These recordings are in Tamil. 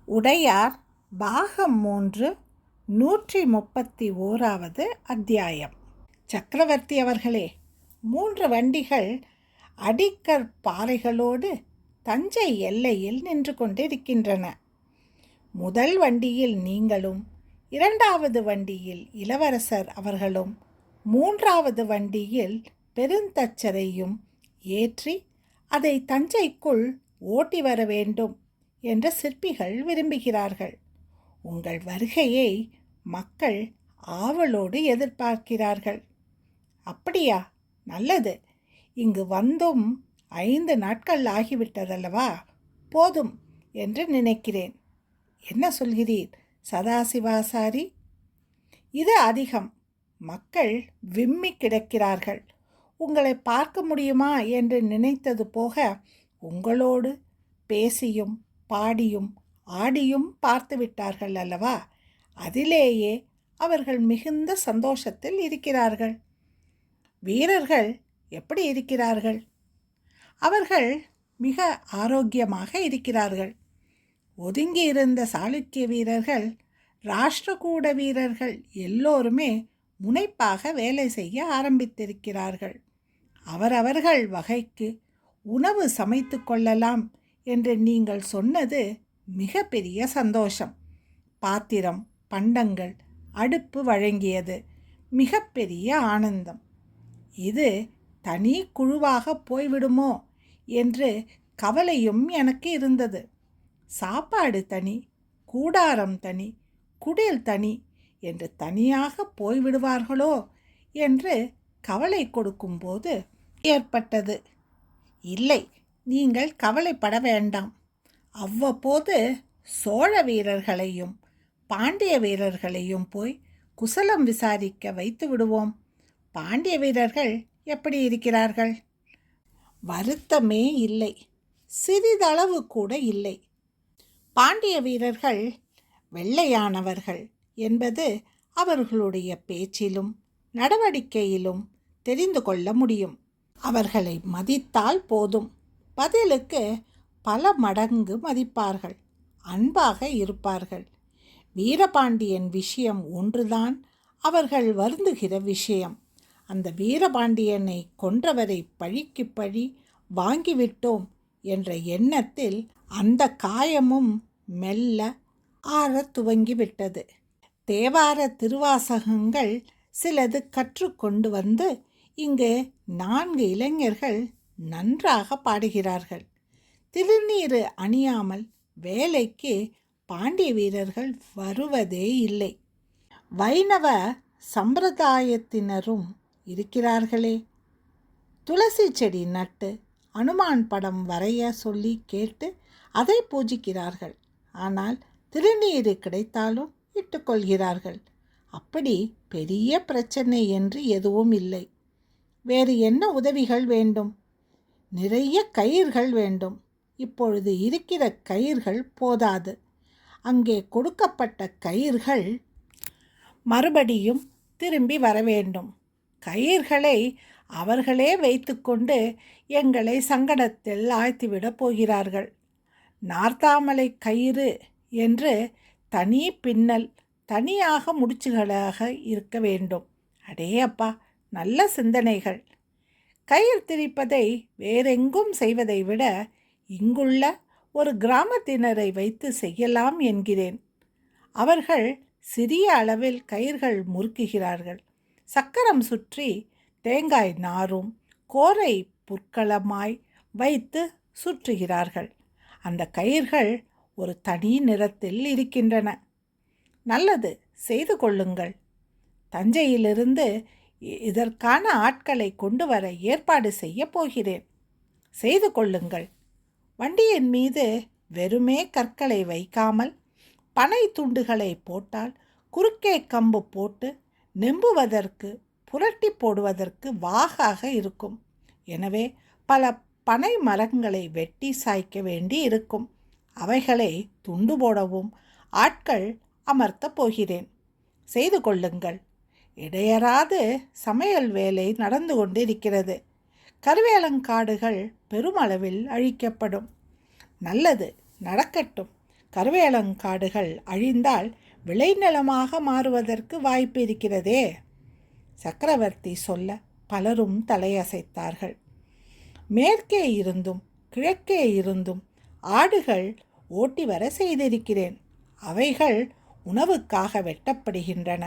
உடையார் பாகம் 3 131வது அத்தியாயம். சக்கரவர்த்தி அவர்களே, 3 வண்டிகள் அடிக்கற்பாறைகளோடு தஞ்சை எல்லையில் நின்று கொண்டிருக்கின்றன. முதல் வண்டியில் நீங்களும், 2வது வண்டியில் இளவரசர் அவர்களும், 3வது வண்டியில் பெருந்தச்சரையும் ஏற்றி அதை தஞ்சைக்குள் ஓட்டி வர வேண்டும் என்ற சிற்பிகள் விரும்புகிறார்கள். உங்கள் வருகையை மக்கள் ஆவலோடு எதிர்பார்க்கிறார்கள். அப்படியா? நல்லது. இங்கு வந்தும் 5 நாட்கள் ஆகிவிட்டதல்லவா? போதும் என்று நினைக்கிறேன். என்ன சொல்கிறீர் சதாசிவாசாரி? இது அதிகம். மக்கள் விம்மி கிடக்கிறார்கள். உங்களை பார்க்க முடியுமா என்று நினைத்தது போக உங்களோடு பேசியும் பாடியும் ஆடியும் பார்த்து விட்டார்கள் அல்லவா? அதிலேயே அவர்கள் மிகுந்த சந்தோஷத்தில் இருக்கிறார்கள். வீரர்கள் எப்படி இருக்கிறார்கள்? அவர்கள் மிக ஆரோக்கியமாக இருக்கிறார்கள். ஒதுங்கி இருந்த சாளுக்கிய வீரர்கள், ராஷ்டிரகூட வீரர்கள் எல்லோருமே முனைப்பாக வேலை செய்ய ஆரம்பித்திருக்கிறார்கள். அவரவர்கள் வகைக்கு உணவு சமைத்து கொள்ளலாம் என்று நீங்கள் சொன்னது மிக பெரிய சந்தோஷம். பாத்திரம், பண்டங்கள், அடுப்பு வழங்கியது மிகப்பெரிய ஆனந்தம். இது தனி குழுவாக போய்விடுமோ என்று கவலையும் எனக்கு இருந்தது. சாப்பாடு தனி, கூடாரம் தனி, குடில் தனி என்று தனியாக போய்விடுவார்களோ என்று கவலை கொடுக்கும்போது ஏற்பட்டது. இல்லை, நீங்கள் கவலைப்பட வேண்டாம். அவ்வப்போது சோழ வீரர்களையும் பாண்டிய வீரர்களையும் போய் குசலம் விசாரிக்க வைத்து விடுவோம். பாண்டிய வீரர்கள் எப்படி இருக்கிறார்கள்? வருத்தமே இல்லை, சிறிதளவு கூட இல்லை. பாண்டிய வீரர்கள் வெள்ளையானவர்கள் என்பது அவர்களுடைய பேச்சிலும் நடவடிக்கையிலும் தெரிந்து கொள்ள முடியும். அவர்களை மதித்தால் போதும். பதிலுக்கு பல மடங்கு மதிப்பார்கள், அன்பாக இருப்பார்கள். வீரபாண்டியன் விஷயம் ஒன்றுதான் அவர்கள் வருந்துகிற விஷயம். அந்த வீரபாண்டியனை கொன்றவரை பழிக்கு பழி வாங்கிவிட்டோம் என்ற எண்ணத்தில் அந்த காயமும் மெல்ல ஆற துவங்கிவிட்டது. தேவார திருவாசகங்கள் சிலது கற்றுக்கொண்டு வந்து இங்கு 4 இளைஞர்கள் நன்றாக பாடுகிறார்கள். திருநீறு அணியாமல் வேலைக்கு பாண்டிய வீரர்கள் வருவதே இல்லை. வைணவ சம்பிரதாயத்தினரும் இருக்கிறார்களே. துளசி செடி நட்டு அனுமான் படம் வரைய சொல்லி கேட்டு அதை பூஜிக்கிறார்கள். ஆனால் திருநீறு கிடைத்தாலும் இட்டுக்கொள்கிறார்கள். அப்படி பெரிய பிரச்சனை என்று எதுவும் இல்லை. வேறு என்ன உதவிகள் வேண்டும்? நிறைய கயிர்கள் வேண்டும். இப்பொழுது இருக்கிற கயிர்கள் போதாது. அங்கே கொடுக்கப்பட்ட கயிர்கள் மறுபடியும் திரும்பி வர வேண்டும். கயிர்களை அவர்களே வைத்துக்கொண்டு எங்களை சங்கடத்தில் ஆழ்த்திவிடப் போகிறார்கள். நார்த்தாமலை கயிறு என்று தனி பின்னல், தனியாக முடிச்சுகளாக இருக்க வேண்டும். அடே அப்பா, நல்ல சிந்தனைகள். கயிறு திரிப்பதை வேறெங்கும் செய்வதை விட இங்குள்ள ஒரு கிராமத்தினரை வைத்து செய்யலாம் என்கிறேன். அவர்கள் சிறிய அளவில் கயிர்கள் முறுக்குகிறார்கள். சக்கரம் சுற்றி தேங்காய் நாரும் கோரை புற்களமாய் வைத்து சுற்றுகிறார்கள். அந்த கயிர்கள் ஒரு தனி நிறத்தில் இருக்கின்றன. நல்லது, செய்து கொள்ளுங்கள். தஞ்சையிலிருந்து இதற்கான ஆட்களை கொண்டு வர ஏற்பாடு செய்ய போகிறேன். செய்து கொள்ளுங்கள். வண்டியின் மீது வெறுமே கற்களை வைக்காமல் பனை துண்டுகளை போட்டால் குறுக்கே கம்பு போட்டு நெம்புவதற்கு, புரட்டி போடுவதற்கு வாகாக இருக்கும். எனவே பல பனை மரங்களை வெட்டி சாய்க்க வேண்டி இருக்கும். அவைகளை துண்டு போடவும் ஆட்கள் அமர்த்தப் போகிறேன். செய்து கொள்ளுங்கள். இடையறாது சமையல் வேலை நடந்து கொண்டிருக்கிறது. கருவேலங்காடுகள் பெருமளவில் அழிக்கப்படும். நல்லது, நடக்கட்டும். கருவேலங்காடுகள் அழிந்தால் விளைநிலமாக மாறுவதற்கு வாய்ப்பு இருக்கிறதே. சக்கரவர்த்தி சொல்ல பலரும் தலையசைத்தார்கள். மேற்கே இருந்தும் கிழக்கே இருந்தும் ஆடுகள் ஓட்டி வர செய்திருக்கிறேன். அவைகள் உணவுக்காக வெட்டப்படுகின்றன.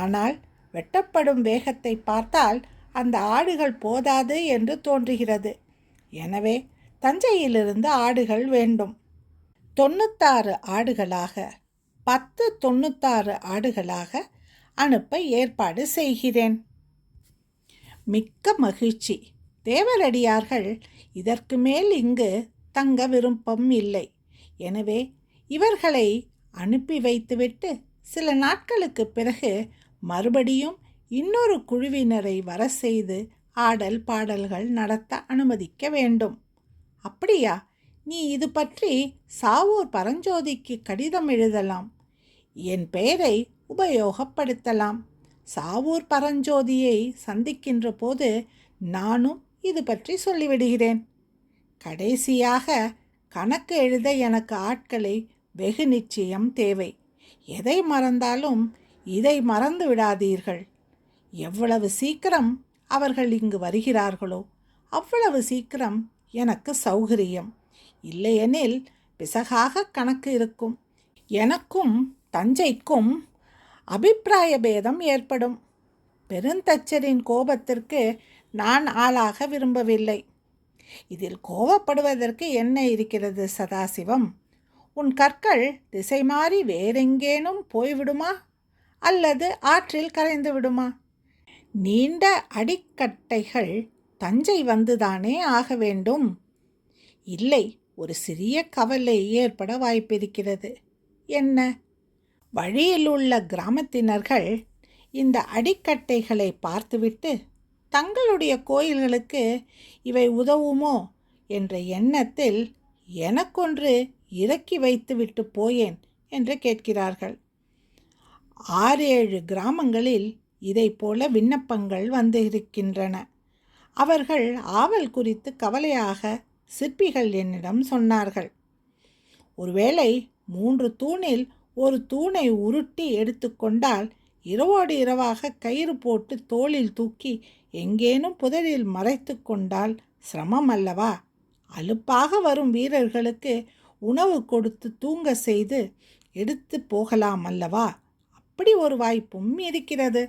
ஆனால் வெட்டப்படும் வேகத்தை பார்த்தால் அந்த ஆடுகள் போதாது என்று தோன்றுகிறது. எனவே தஞ்சையிலிருந்து ஆடுகள் வேண்டும். 96 ஆடுகளாக 96 ஆடுகளாக அனுப்ப ஏற்பாடு செய்கிறேன். மிக்க மகிழ்ச்சி. தேவரடியார்கள் இதற்கு மேல் இங்கு தங்க விருப்பம் இல்லை. எனவே இவர்களை அனுப்பி வைத்துவிட்டு சில நாட்களுக்கு பிறகு மறுபடியும் இன்னொரு குழுவினரை வர செய்து ஆடல் பாடல்கள் நடத்த அனுமதிக்க வேண்டும். அப்படியா? நீ இது பற்றி சாவூர் பரஞ்சோதிக்கு கடிதம் எழுதலாம். என் பெயரை உபயோகப்படுத்தலாம். சாவூர் பரஞ்சோதியை சந்திக்கின்ற போது நானும் இது பற்றி சொல்லிவிடுகிறேன். கடைசியாக கணக்கு எழுத எனக்கு ஆட்களை வெகு நிச்சயம் தேவை. எதை மறந்தாலும் இதை மறந்து விடாதீர்கள். எவ்வளவு சீக்கிரம் அவர்கள் இங்கு வருகிறார்களோ அவ்வளவு சீக்கிரம் எனக்கு சௌகரியம். இல்லையெனில் பிசகாக கணக்கு இருக்கும். எனக்கும் தஞ்சைக்கும் அபிப்பிராய பேதம் ஏற்படும். பெருந்தச்சரின் கோபத்திற்கு நான் ஆளாக விரும்பவில்லை. இதில் கோபப்படுவதற்கு என்ன இருக்கிறது சதாசிவம்? உன் கற்கள் திசை மாறி வேறெங்கேனும் போய்விடுமா அல்லது ஆற்றில் கரைந்து விடுமா? நீண்ட அடிக்கட்டைகள் தஞ்சை வந்துதானே ஆக வேண்டும். இல்லை, ஒரு சிறிய கவலை ஏற்பட வாய்ப்பிருக்கிறது. என்ன? வழியில் உள்ள கிராமத்தினர்கள் இந்த அடிக்கட்டைகளை பார்த்துவிட்டு தங்களுடைய கோயில்களுக்கு இவை உதவுமோ என்ற எண்ணத்தில் எனக்கொன்று இறக்கி வைத்துவிட்டு போயேன் என்று கேட்கிறார்கள். 6-7 கிராமங்களில் இதை போல விண்ணப்பங்கள் வந்து இருக்கின்றன. அவர்கள் ஆவல் குறித்து கவலையாக சிற்பிகள் என்னிடம் சொன்னார்கள். ஒருவேளை 3 தூணில் ஒரு தூணை உருட்டி எடுத்துக்கொண்டால் இரவோடு இரவாக கயிறு போட்டு தோளில் தூக்கி எங்கேனும் புதரில் மறைத்து கொண்டால் சிரமம் அல்லவா? அலுப்பாக வரும் வீரர்களுக்கு உணவு கொடுத்து தூங்க செய்து எடுத்து போகலாம் அல்லவா? அப்படி ஒரு வாய்ப்பும் இருக்கிறது.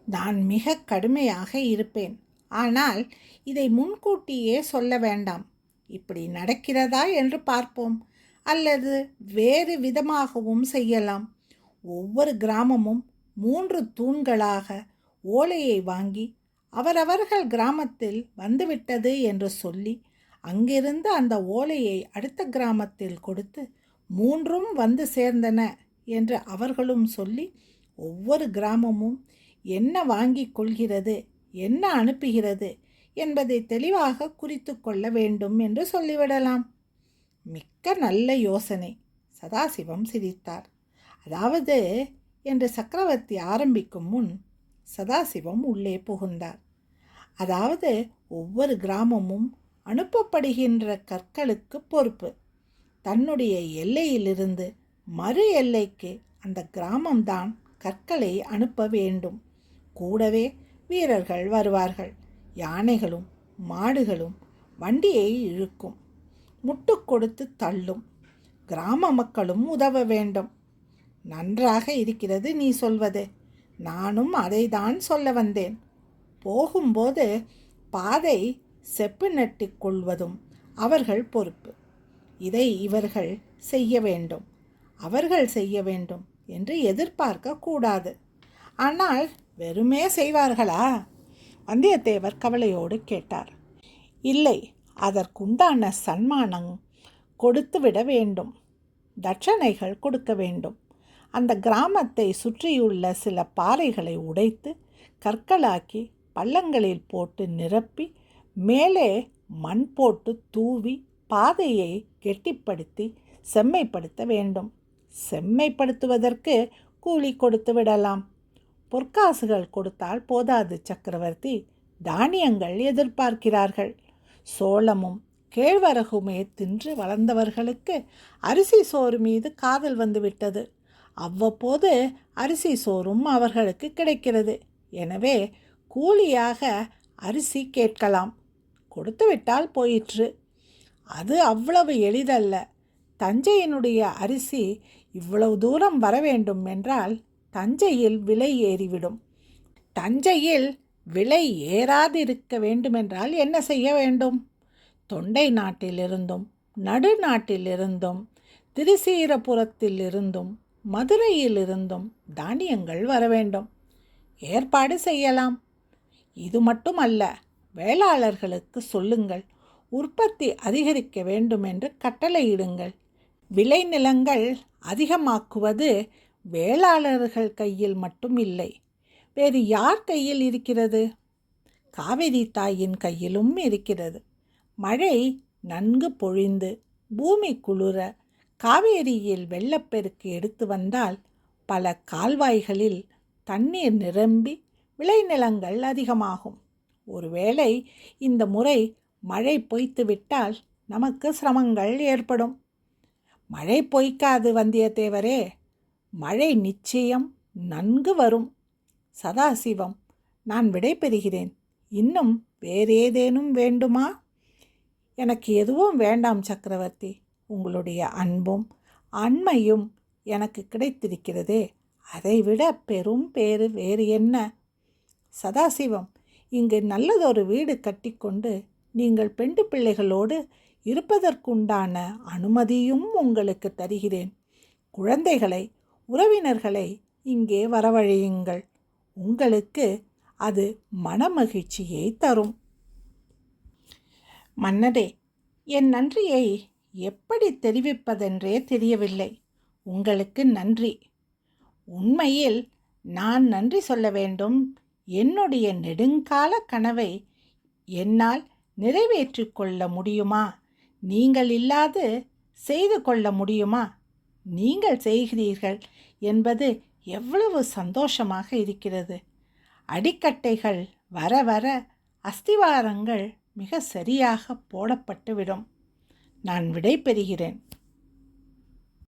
நான் மிக கடுமையாக இருப்பேன். ஆனால் இதை முன்கூட்டியே சொல்ல வேண்டாம். இப்படி நடக்கிறதா என்று பார்ப்போம். அல்லது வேறு விதமாகவும் செய்யலாம். ஒவ்வொரு கிராமமும் 3 தூண்களாக ஓலையை வாங்கி அவரவர்கள் கிராமத்தில் வந்துவிட்டது என்று சொல்லி அங்கிருந்து அந்த ஓலையை அடுத்த கிராமத்தில் கொடுத்து 3ம் வந்து சேர்ந்தன என்று அவர்களும் சொல்லி ஒவ்வொரு கிராமமும் என்ன வாங்கி கொள்கிறது, என்ன அனுப்புகிறது என்பதை தெளிவாக குறித்து கொள்ள வேண்டும் என்று சொல்லிவிடலாம். மிக்க நல்ல யோசனை. சதாசிவம் சிரித்தார். அதாவது என்று சக்கரவர்த்தி ஆரம்பிக்கும் முன் சதாசிவம் உள்ளே புகுந்தார். அதாவது ஒவ்வொரு கிராமமும் அனுப்பப்படுகின்ற கற்களுக்கு பொறுப்பு. தன்னுடைய எல்லையிலிருந்து மறு எல்லைக்கு அந்த கிராமம்தான் கற்களை அனுப்ப வேண்டும். கூடவே வீரர்கள் வருவார்கள். யானைகளும் மாடுகளும் வண்டியை இழுக்கும், முட்டு கொடுத்து தள்ளும். கிராம மக்களும் உதவ வேண்டும். நன்றாக இருக்கிறது நீ சொல்வது. நானும் அதை தான் சொல்ல வந்தேன். போகும்போது பாதை செப்பு நட்டிக் கொள்வதும் அவர்கள் பொறுப்பு. இதை இவர்கள் செய்ய வேண்டும், அவர்கள் செய்ய வேண்டும் என்று எதிர்பார்க்க கூடாது. ஆனால் வெறுமே செய்வார்களா? வந்தியத்தேவர் கவலையோடு கேட்டார். இல்லை, அதற்குண்டான சன்மானம் கொடுத்துவிட வேண்டும். தட்சணைகள் கொடுக்க வேண்டும். அந்த கிராமத்தை சுற்றியுள்ள சில பாறைகளை உடைத்து கற்களாக்கி பள்ளங்களில் போட்டு நிரப்பி மேலே மண் போட்டு தூவி பாதையை கெட்டிப்படுத்தி செம்மைப்படுத்த வேண்டும். செம்மைப்படுத்துவதற்கு கூலி கொடுத்து விடலாம். பொற்காசுகள் கொடுத்தால் போதாது சக்கரவர்த்தி. தானியங்கள் எதிர்பார்க்கிறார்கள். சோளமும் கேழ்வரகுமே தின்று வளர்ந்தவர்களுக்கு அரிசி சோறு மீது காதல் வந்துவிட்டது. அவ்வப்போது அரிசி சோறும் அவர்களுக்கு கிடைக்கிறது. எனவே கூலியாக அரிசி கேட்கலாம், கொடுத்துவிட்டால் போயிற்று. அது அவ்வளவு எளிதல்ல. தஞ்சையினுடைய அரிசி இவ்வளவு தூரம் வர வேண்டும் என்றால் தஞ்சையில் விலை ஏறிவிடும். தஞ்சையில் விலை ஏறாதிருக்க வேண்டுமென்றால் என்ன செய்ய வேண்டும்? தொண்டை நாட்டிலிருந்தும் நடுநாட்டிலிருந்தும் திருசீரபுரத்திலிருந்தும் மதுரையிலிருந்தும் தானியங்கள் வர வேண்டும். ஏற்பாடு செய்யலாம். இது மட்டுமல்ல, வேளாளர்களுக்கு சொல்லுங்கள், உற்பத்தி அதிகரிக்க வேண்டும் என்று கட்டளையிடுங்கள். விளைநிலங்கள் அதிகமாக்குவது வேளாளர்கள் கையில் மட்டும் இல்லை, வேறு யார் கையில் இருக்கிறது? காவிரி தாயின் கையிலும் இருக்கிறது. மழை நன்கு பொழிந்து பூமி குளிர காவேரியில் வெள்ளப்பெருக்கு எடுத்து வந்தால் பல கால்வாய்களில் தண்ணீர் நிரம்பி விளைநிலங்கள் அதிகமாகும். ஒருவேளை இந்த முறை மழை பொய்த்து விட்டால் நமக்கு சிரமங்கள் ஏற்படும். மழை பொய்க்காது வந்தியத்தேவரே, மழை நிச்சயம் நன்கு வரும். சதாசிவம், நான் விடை பெறுகிறேன். இன்னும் வேறேதேனும் வேண்டுமா? எனக்கு எதுவும் வேண்டாம் சக்கரவர்த்தி. உங்களுடைய அன்பும் அண்மையும் எனக்கு கிடைத்திருக்கிறதே, அதைவிட பெரும் பேறு வேறு என்ன? சதாசிவம், இங்கு நல்லதொரு வீடு கட்டிக்கொண்டு நீங்கள் பெண்டு பிள்ளைகளோடு இருப்பதற்குண்டான அனுமதியும் உங்களுக்கு தருகிறேன். குழந்தைகளை, உறவினர்களை இங்கே வரவழையுங்கள். உங்களுக்கு அது மனமகிழ்ச்சியை தரும். மன்னரே, என் நன்றியை எப்படி தெரிவிப்பதென்றே தெரியவில்லை. உங்களுக்கு நன்றி. உண்மையில் நான் நன்றி சொல்ல வேண்டும். என்னுடைய நெடுங்கால கனவை என்னால் நிறைவேற்றிக் கொள்ள முடியுமா? நீங்கள் இல்லாது செய்து கொள்ள முடியுமா? நீங்கள் செய்கிறீர்கள் என்பது எவ்வளவு சந்தோஷமாக இருக்கிறது. அடிக்கட்டைகள் வர வர அஸ்திவாரங்கள் மிக சரியாக போடப்பட்டுவிடும். நான் விடை பெறுகிறேன்.